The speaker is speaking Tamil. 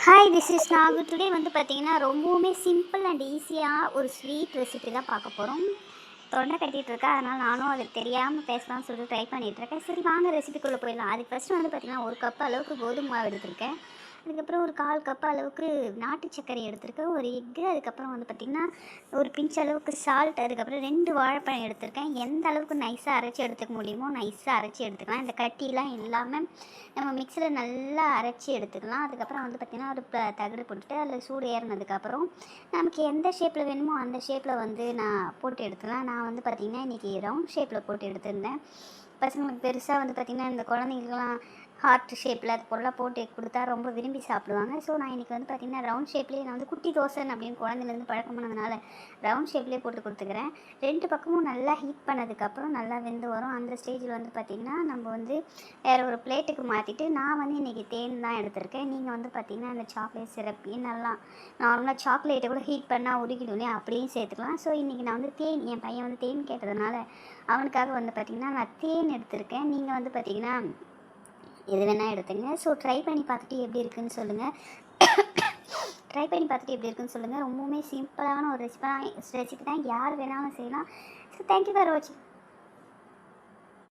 Hi this is Nagu. Today வந்து பார்த்தீங்கன்னா ரொம்பவுமே சிம்பிள் அண்ட் ஈஸியாக ஒரு ஸ்வீட் ரெசிபி தான் பார்க்க போகிறோம். தொண்டை கட்டிகிட்டு இருக்கா, அதனால் நானும் அது தெரியாமல் பேசலாம்னு சொல்லிட்டு ட்ரை பண்ணிகிட்ருக்கேன். சரி வாங்க ரெசிபிக்குள்ளே போயிடலாம். அதுக்கு ஃபஸ்ட்டு வந்து பார்த்திங்கன்னா 1 கப் அளவுக்கு கோதுமை மாவு எடுத்திருக்கேன். அதுக்கப்புறம் ஒரு 1/4 கப் அளவுக்கு நாட்டு சர்க்கரை எடுத்திருக்கேன், ஒரு எக்கு, அதுக்கப்புறம் வந்து பார்த்திங்கன்னா ஒரு பிஞ்ச் அளவுக்கு சால்ட், அதுக்கப்புறம் 2 வாழைப்பழம் எடுத்திருக்கேன். எந்த அளவுக்கு நைஸாக அரைச்சி எடுத்துக்க முடியுமோ நைஸாக அரைச்சி எடுத்துக்கலாம். இந்த கட்டிலாம் இல்லாமல் நம்ம மிக்சியில் நல்லா அரைச்சி எடுத்துக்கலாம். அதுக்கப்புறம் வந்து பார்த்திங்கன்னா ஒரு தகடு போட்டுட்டு அதில் சூடு ஏறினதுக்கப்புறம் நமக்கு எந்த ஷேப்பில் வேணுமோ அந்த ஷேப்பில் வந்து நான் போட்டு எடுத்துக்கலாம். நான் வந்து பார்த்திங்கன்னா இன்றைக்கி ரவுண்ட் ஷேப்பில் போட்டு எடுத்திருந்தேன். பசங்களுக்கு பெருசாக வந்து பார்த்திங்கன்னா இந்த குழந்தைங்களுக்குலாம் ஹார்ட் ஷேப்பில் அது பொருளாக போட்டு கொடுத்தா ரொம்ப விரும்பி சாப்பிடுவாங்க. ஸோ நான் இன்றைக்கி வந்து பார்த்திங்கன்னா ரவுண்ட் ஷேப்லேயே நான் வந்து குட்டி தோசைன்னு அப்படின்னு குழந்தைலேருந்து பழக்கமானதுனால ரவுண்ட் ஷேப்லேயே போட்டு கொடுத்துக்கிறேன். 2 பக்கமும் நல்லா ஹீட் பண்ணதுக்கப்புறம் நல்லா வெந்து வரும். அந்த ஸ்டேஜில் வந்து பார்த்திங்கன்னா நம்ம வந்து வேறு ஒரு பிளேட்டுக்கு மாற்றிட்டு நான் வந்து இன்றைக்கி தேன் தான் எடுத்திருக்கேன். நீங்கள் வந்து பார்த்திங்கன்னா அந்த சாக்லேட் சிரப் நல்லா நார்மலாக சாக்லேட்டை கூட ஹீட் பண்ணால் உருகிடும்னே அப்படியும் சேர்த்துக்கலாம். ஸோ இன்றைக்கி நான் வந்து தேன், என் பையன் வந்து தேன் கேட்டதுனால அவனுக்காக வந்து பார்த்திங்கன்னா நான் தேன் எடுத்திருக்கேன். நீங்கள் வந்து பார்த்திங்கன்னா எது வேணால் எடுத்துங்க. ஸோ ட்ரை பண்ணி பார்த்துட்டு எப்படி இருக்குதுன்னு சொல்லுங்கள். ட்ரை பண்ணி பார்த்துட்டு எப்படி இருக்குன்னு சொல்லுங்கள். ரொம்பவுமே சிம்பிளான ஒரு ரெசிபி தான், யார் வேணாலும் செய்யலாம். ஸோ தேங்க்யூ ஃபார் வாட்சிங்.